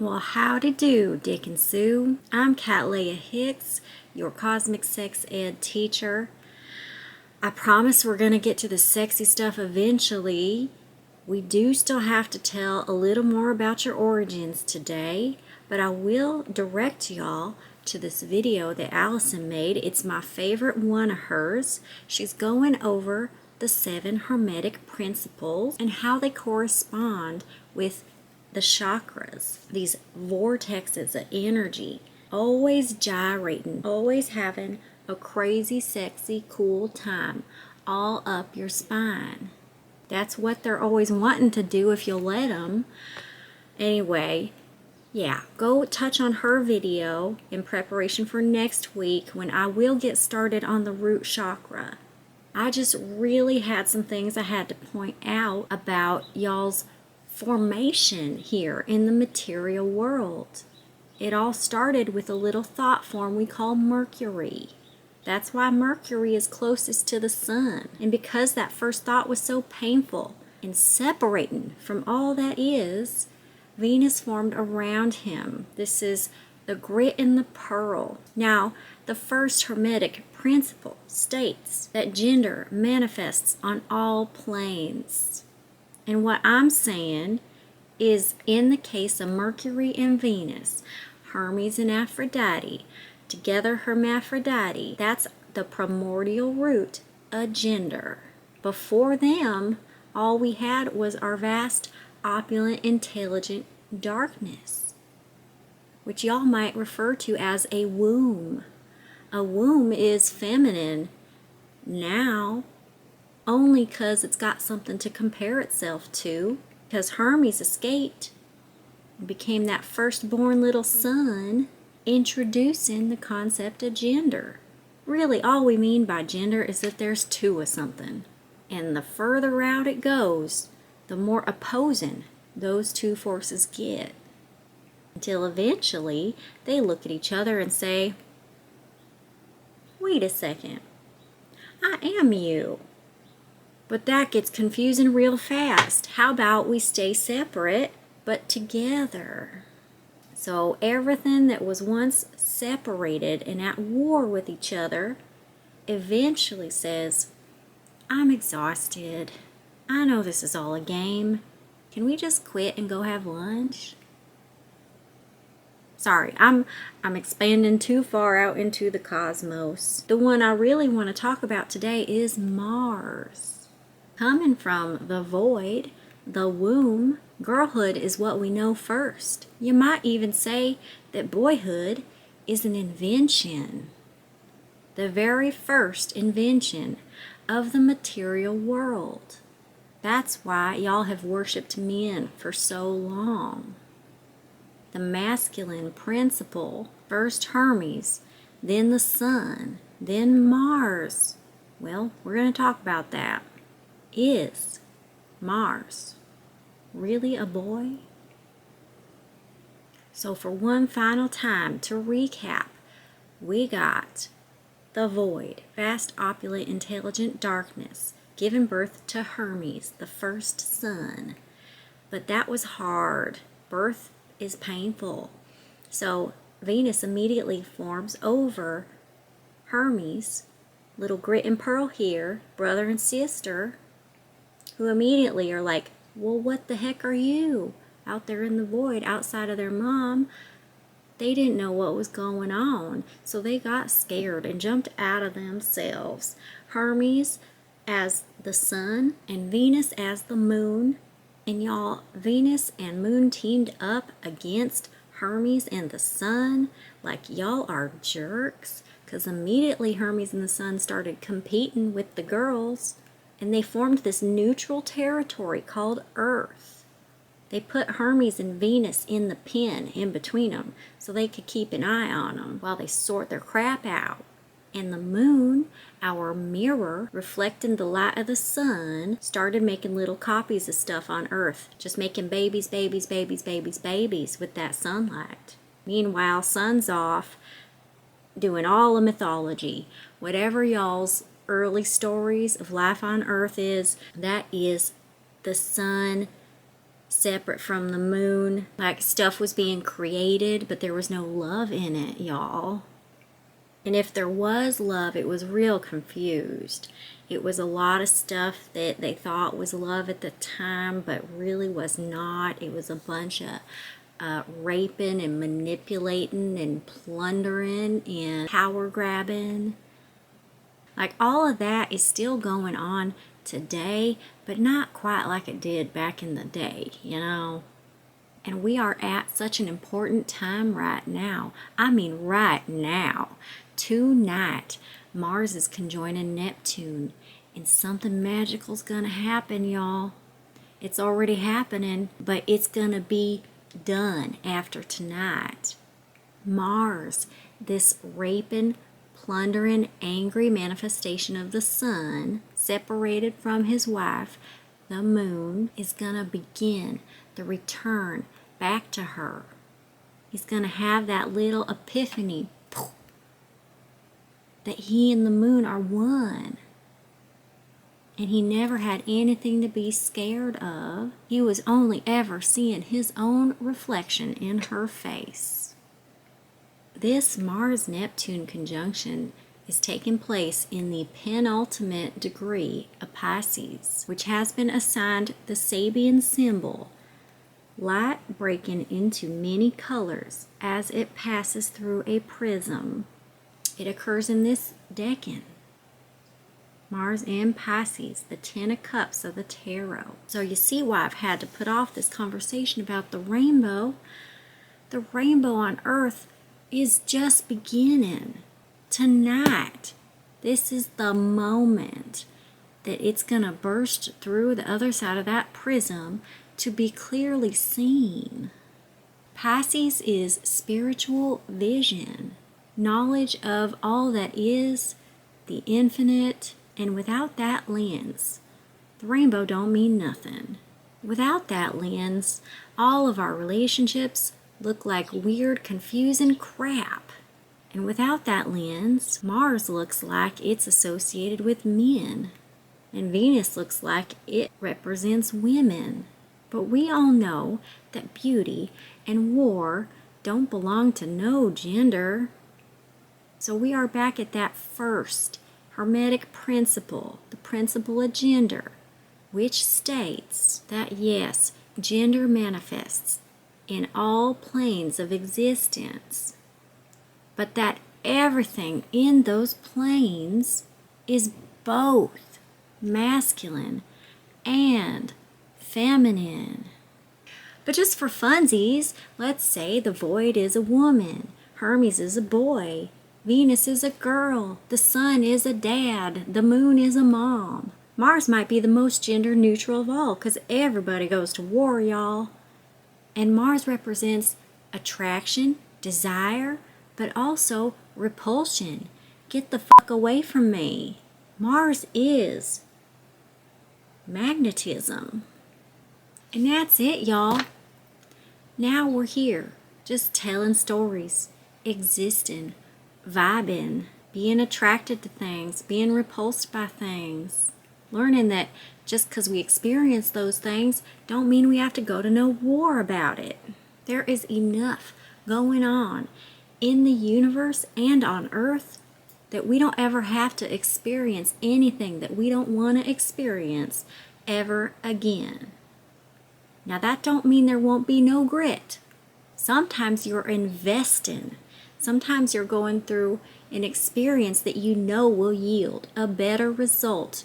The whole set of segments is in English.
Well, howdy do, Dick and Sue. I'm Cattleya Hicks, your cosmic sex ed teacher. I promise we're going to get to the sexy stuff eventually. We do still have to tell a little more about your origins today, but I will direct y'all to this video that Allison made. It's my favorite one of hers. She's going over the 7 Hermetic Principles and how they correspond with the chakras, these vortexes of energy, always gyrating, always having a crazy, sexy, cool time all up your spine. That's what they're always wanting to do if you'll let them. Anyway, yeah, go touch on her video in preparation for next week when I will get started on the root chakra. I just really had some things I had to point out about y'all's formation here in the material world. It all started with a little thought form we call Mercury. That's why Mercury is closest to the sun. And because that first thought was so painful and separating from all that is, Venus formed around him. This is the grit and the pearl. Now, the first Hermetic principle states that gender manifests on all planes. And what I'm saying is, in the case of Mercury and Venus, Hermes and Aphrodite, together Hermaphrodite, that's the primordial root of gender. Before them, all we had was our vast, opulent, intelligent darkness, which y'all might refer to as a womb. A womb is feminine now, only because it's got something to compare itself to, because Hermes escaped and became that firstborn little son, introducing the concept of gender. Really, all we mean by gender is that there's two of something, and the further out it goes, the more opposing those two forces get, until eventually they look at each other and say, wait a second, I am you. But that gets confusing real fast. How about we stay separate, but together? So everything that was once separated and at war with each other eventually says, I'm exhausted. I know this is all a game. Can we just quit and go have lunch? Sorry, I'm expanding too far out into the cosmos. The one I really want to talk about today is Mars. Coming from the void, the womb, girlhood is what we know first. You might even say that boyhood is an invention. The very first invention of the material world. That's why y'all have worshipped men for so long. The masculine principle, first Hermes, then the sun, then Mars. Well, we're going to talk about that. Is Mars really a boy? So for one final time, to recap, we got the void, vast, opulent, intelligent darkness, giving birth to Hermes, the first son. But that was hard. Birth is painful. So Venus immediately forms over Hermes, little grit and pearl here, brother and sister, who immediately are like, well, what the heck are you? Out there in the void, outside of their mom. They didn't know what was going on, so they got scared and jumped out of themselves. Hermes as the sun and Venus as the moon. And y'all, Venus and moon teamed up against Hermes and the sun. Like, y'all are jerks. Because immediately Hermes and the sun started competing with the girls. And they formed this neutral territory called Earth. They put Hermes and Venus in the pen in between them so they could keep an eye on them while they sort their crap out. And the moon, our mirror, reflecting the light of the sun, started making little copies of stuff on Earth. Just making babies, babies, babies, babies, babies with that sunlight. Meanwhile, sun's off doing all the mythology. Whatever y'all's early stories of life on Earth is, that is the sun separate from the moon. Like stuff was being created, but there was no love in it, y'all. And if there was love, it was real confused. It was a lot of stuff that they thought was love at the time, but really was not. It was a bunch of raping and manipulating and plundering and power grabbing. Like all of that is still going on today, but not quite like it did back in the day, you know? And we are at such an important time right now. I mean, right now. Tonight, Mars is conjoining Neptune, and something magical's gonna happen, y'all. It's already happening, but it's gonna be done after tonight. Mars, this raping, plundering, angry manifestation of the sun, separated from his wife, the moon, is gonna begin the return back to her. He's gonna have that little epiphany that he and the moon are one. And he never had anything to be scared of. He was only ever seeing his own reflection in her face. This Mars-Neptune conjunction is taking place in the penultimate degree of Pisces, which has been assigned the Sabian symbol, light breaking into many colors as it passes through a prism. It occurs in this decan. Mars and Pisces, the Ten of Cups of the Tarot. So you see why I've had to put off this conversation about the rainbow. The rainbow on Earth is just beginning. Tonight, this is the moment that it's going to burst through the other side of that prism to be clearly seen. Pisces is spiritual vision, knowledge of all that is, the infinite, and without that lens, the rainbow don't mean nothing. Without that lens, all of our relationships look like weird, confusing crap. And without that lens, Mars looks like it's associated with men, and Venus looks like it represents women. But we all know that beauty and war don't belong to no gender. So we are back at that first Hermetic Principle, the principle of gender, which states that yes, gender manifests in all planes of existence, but that everything in those planes is both masculine and feminine. But just for funsies, let's say the void is a woman, Hermes is a boy, Venus is a girl, the sun is a dad, the moon is a mom. Mars might be the most gender neutral of all because everybody goes to war, y'all. And Mars represents attraction, desire, but also repulsion. Get the fuck away from me. Mars is magnetism. And that's it, y'all. Now we're here, just telling stories, existing, vibing, being attracted to things, being repulsed by things, learning that just because we experience those things don't mean we have to go to no war about it. There is enough going on in the universe and on Earth that we don't ever have to experience anything that we don't want to experience ever again. Now that don't mean there won't be no grit. Sometimes you're investing. Sometimes you're going through an experience that you know will yield a better result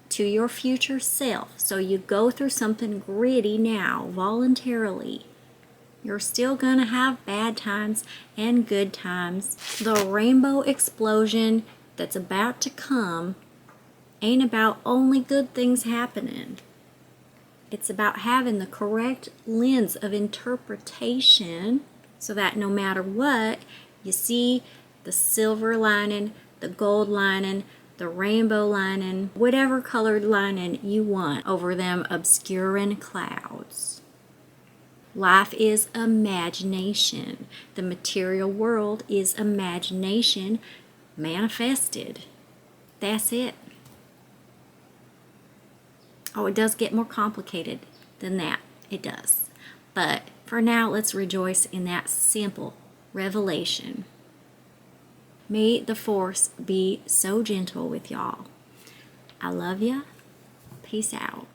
to your future self. So you go through something gritty now, voluntarily. You're still gonna have bad times and good times. The rainbow explosion that's about to come ain't about only good things happening. It's about having the correct lens of interpretation so that no matter what, you see the silver lining, the gold lining, the rainbow lining, whatever colored lining you want over them obscuring clouds. Life is imagination. The material world is imagination manifested. That's it. Oh, it does get more complicated than that. It does. But for now, let's rejoice in that simple revelation. May the force be so gentle with y'all. I love ya. Peace out.